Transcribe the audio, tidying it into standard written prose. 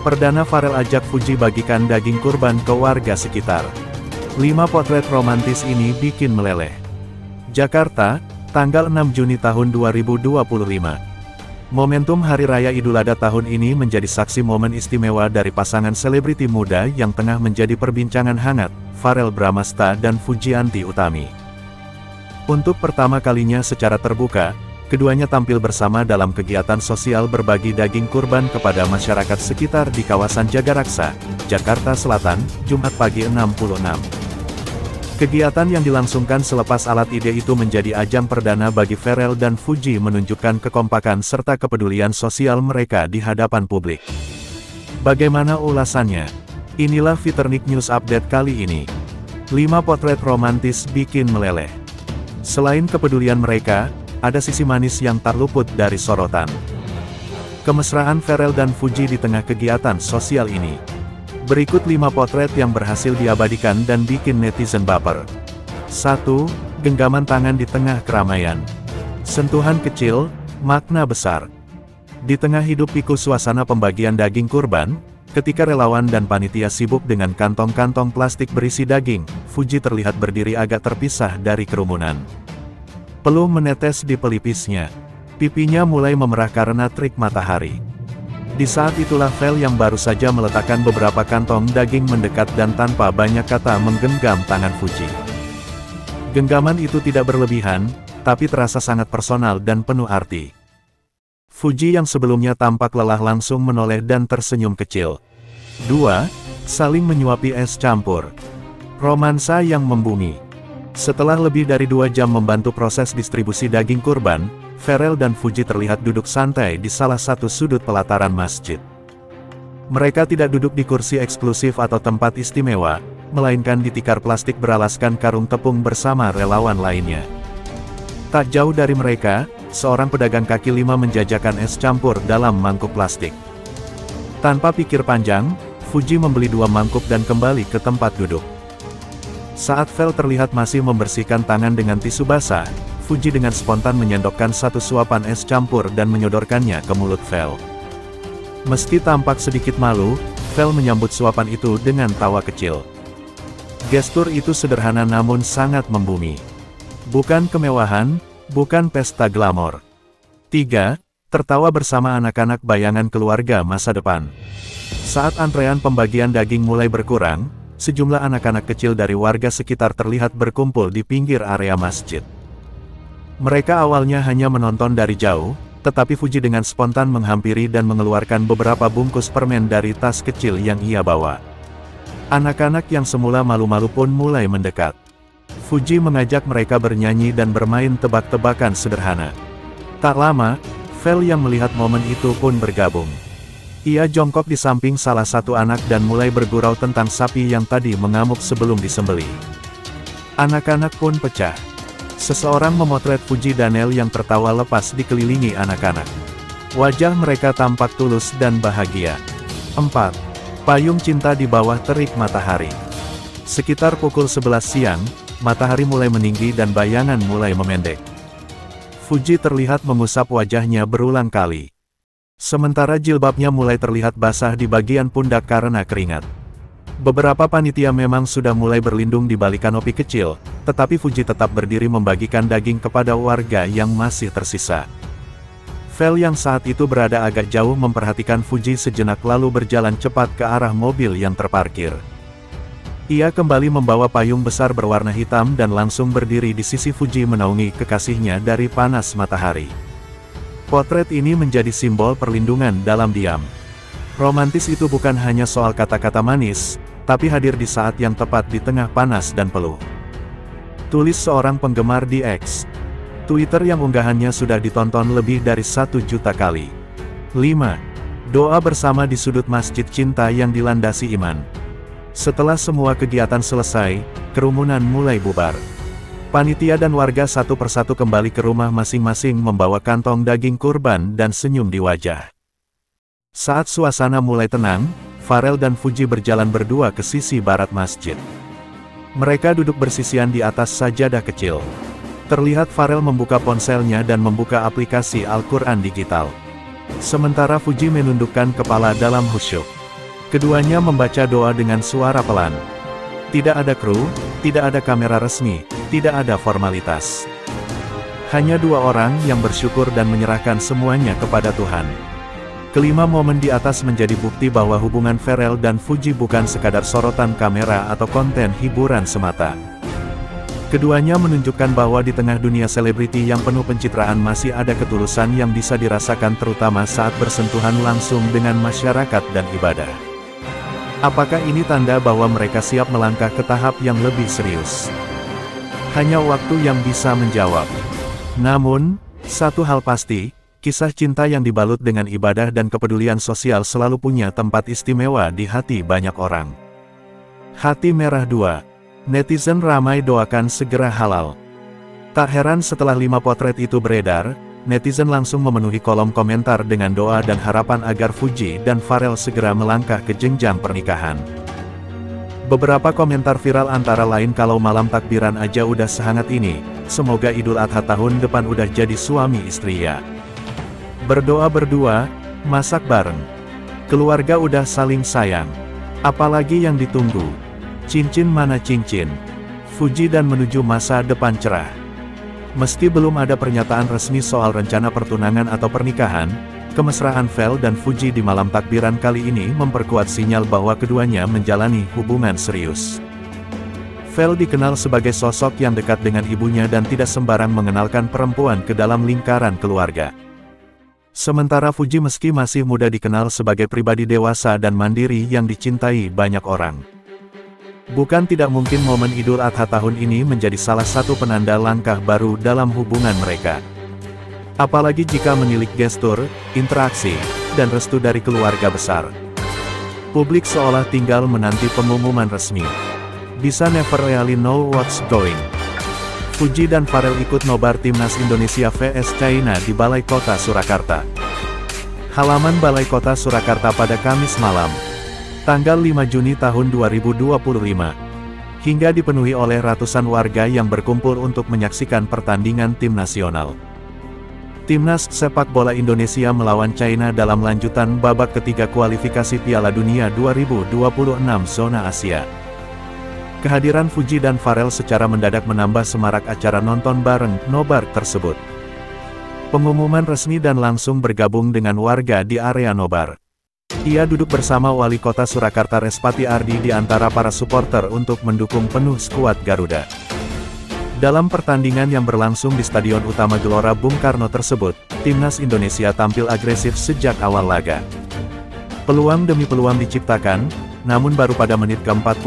Perdana Pharrell ajak Fuji bagikan daging kurban ke warga sekitar. 5 potret romantis ini bikin meleleh. Jakarta, tanggal 6 Juni tahun 2025. Momentum Hari Raya Idul Adha tahun ini menjadi saksi momen istimewa dari pasangan selebriti muda yang tengah menjadi perbincangan hangat, Pharrell Bramastha dan Fujianti Utami. Untuk pertama kalinya secara terbuka, keduanya tampil bersama dalam kegiatan sosial berbagi daging kurban kepada masyarakat sekitar di kawasan Jagaraksa, Jakarta Selatan, Jumat pagi 6.06. Kegiatan yang dilangsungkan selepas alat ide itu menjadi ajang perdana bagi Pharrell dan Fuji menunjukkan kekompakan serta kepedulian sosial mereka di hadapan publik. Bagaimana ulasannya? Inilah Fiturnik News Update kali ini. 5 potret romantis bikin meleleh. Selain kepedulian mereka, ada sisi manis yang tak luput dari sorotan. Kemesraan Pharrell dan Fuji di tengah kegiatan sosial ini. Berikut 5 potret yang berhasil diabadikan dan bikin netizen baper. 1. Genggaman tangan di tengah keramaian. Sentuhan kecil, makna besar. Di tengah hidup pikul suasana pembagian daging kurban, ketika relawan dan panitia sibuk dengan kantong-kantong plastik berisi daging, Fuji terlihat berdiri agak terpisah dari kerumunan. Peluh menetes di pelipisnya. Pipinya mulai memerah karena terik matahari. Di saat itulah Pharrell yang baru saja meletakkan beberapa kantong daging mendekat dan tanpa banyak kata menggenggam tangan Fuji. Genggaman itu tidak berlebihan, tapi terasa sangat personal dan penuh arti. Fuji yang sebelumnya tampak lelah langsung menoleh dan tersenyum kecil. 2. Saling menyuapi es campur. Romansa yang membumi. Setelah lebih dari 2 jam membantu proses distribusi daging kurban, Pharrell dan Fuji terlihat duduk santai di salah satu sudut pelataran masjid. Mereka tidak duduk di kursi eksklusif atau tempat istimewa, melainkan di tikar plastik beralaskan karung tepung bersama relawan lainnya. Tak jauh dari mereka, seorang pedagang kaki lima menjajakan es campur dalam mangkuk plastik. Tanpa pikir panjang, Fuji membeli 2 mangkuk dan kembali ke tempat duduk. Saat Pharrell terlihat masih membersihkan tangan dengan tisu basah, Fuji dengan spontan menyendokkan 1 suapan es campur dan menyodorkannya ke mulut Pharrell. Meski tampak sedikit malu, Pharrell menyambut suapan itu dengan tawa kecil. Gestur itu sederhana namun sangat membumi. Bukan kemewahan, bukan pesta glamor. 3. Tertawa bersama anak-anak bayangan keluarga masa depan. Saat antrean pembagian daging mulai berkurang, sejumlah anak-anak kecil dari warga sekitar terlihat berkumpul di pinggir area masjid. Mereka awalnya hanya menonton dari jauh, tetapi Fuji dengan spontan menghampiri dan mengeluarkan beberapa bungkus permen dari tas kecil yang ia bawa. Anak-anak yang semula malu-malu pun mulai mendekat. Fuji mengajak mereka bernyanyi dan bermain tebak-tebakan sederhana. Tak lama, Pharrell yang melihat momen itu pun bergabung. Ia jongkok di samping salah satu anak dan mulai bergurau tentang sapi yang tadi mengamuk sebelum disembelih. Anak-anak pun pecah. Seseorang memotret Fuji Daniel yang tertawa lepas dikelilingi anak-anak. Wajah mereka tampak tulus dan bahagia. 4. Payung cinta di bawah terik matahari. Sekitar pukul 11 siang, matahari mulai meninggi dan bayangan mulai memendek. Fuji terlihat mengusap wajahnya berulang kali. Sementara jilbabnya mulai terlihat basah di bagian pundak karena keringat. Beberapa panitia memang sudah mulai berlindung di balik kanopi kecil, tetapi Fuji tetap berdiri membagikan daging kepada warga yang masih tersisa. Pharrell yang saat itu berada agak jauh memperhatikan Fuji sejenak lalu berjalan cepat ke arah mobil yang terparkir. Ia kembali membawa payung besar berwarna hitam dan langsung berdiri di sisi Fuji menaungi kekasihnya dari panas matahari. Potret ini menjadi simbol perlindungan dalam diam. Romantis itu bukan hanya soal kata-kata manis, tapi hadir di saat yang tepat di tengah panas dan peluh. Tulis seorang penggemar di X. Twitter yang unggahannya sudah ditonton lebih dari 1 juta kali. 5. Doa bersama di sudut masjid cinta yang dilandasi iman. Setelah semua kegiatan selesai, kerumunan mulai bubar. Panitia dan warga satu persatu kembali ke rumah masing-masing membawa kantong daging kurban dan senyum di wajah. Saat suasana mulai tenang, Pharrell dan Fuji berjalan berdua ke sisi barat masjid. Mereka duduk bersisian di atas sajadah kecil. Terlihat Pharrell membuka ponselnya dan membuka aplikasi Al-Quran digital. Sementara Fuji menundukkan kepala dalam khusyuk. Keduanya membaca doa dengan suara pelan. Tidak ada kru, tidak ada kamera resmi, tidak ada formalitas. Hanya dua orang yang bersyukur dan menyerahkan semuanya kepada Tuhan. Kelima momen di atas menjadi bukti bahwa hubungan Pharrell dan Fuji bukan sekadar sorotan kamera atau konten hiburan semata. Keduanya menunjukkan bahwa di tengah dunia selebriti yang penuh pencitraan masih ada ketulusan yang bisa dirasakan terutama saat bersentuhan langsung dengan masyarakat dan ibadah. Apakah ini tanda bahwa mereka siap melangkah ke tahap yang lebih serius? Hanya waktu yang bisa menjawab. Namun, satu hal pasti, kisah cinta yang dibalut dengan ibadah dan kepedulian sosial selalu punya tempat istimewa di hati banyak orang. Hati Merah 2. Netizen ramai doakan segera halal. Tak heran setelah 5 potret itu beredar, netizen langsung memenuhi kolom komentar dengan doa dan harapan agar Fuji dan Pharrell segera melangkah ke jenjang pernikahan. Beberapa komentar viral antara lain kalau malam takbiran aja udah sehangat ini, semoga Idul Adha tahun depan udah jadi suami istri ya. Berdoa berdua, masak bareng. Keluarga udah saling sayang. Apalagi yang ditunggu? Cincin mana cincin? Fuji dan menuju masa depan cerah. Meski belum ada pernyataan resmi soal rencana pertunangan atau pernikahan, kemesraan Pharrell dan Fuji di malam takbiran kali ini memperkuat sinyal bahwa keduanya menjalani hubungan serius. Pharrell dikenal sebagai sosok yang dekat dengan ibunya dan tidak sembarang mengenalkan perempuan ke dalam lingkaran keluarga. Sementara Fuji meski masih muda dikenal sebagai pribadi dewasa dan mandiri yang dicintai banyak orang. Bukan tidak mungkin momen Idul Adha tahun ini menjadi salah satu penanda langkah baru dalam hubungan mereka. Apalagi jika menilik gestur, interaksi, dan restu dari keluarga besar. Publik seolah tinggal menanti pengumuman resmi. Bisa never really know what's going. Fuji dan Pharrell ikut nobar Timnas Indonesia vs China di Balai Kota Surakarta. Halaman Balai Kota Surakarta pada Kamis malam, tanggal 5 Juni tahun 2025, hingga dipenuhi oleh ratusan warga yang berkumpul untuk menyaksikan pertandingan tim nasional. Timnas sepak bola Indonesia melawan China dalam lanjutan babak ketiga kualifikasi Piala Dunia 2026 zona Asia. Kehadiran Fuji dan Pharrell secara mendadak menambah semarak acara nonton bareng nobar tersebut. Pengumuman resmi dan langsung bergabung dengan warga di area nobar. Ia duduk bersama Wali Kota Surakarta Respati Ardi di antara para supporter untuk mendukung penuh skuad Garuda. Dalam pertandingan yang berlangsung di Stadion Utama Gelora Bung Karno tersebut, Timnas Indonesia tampil agresif sejak awal laga. Peluang demi peluang diciptakan, namun baru pada menit ke-40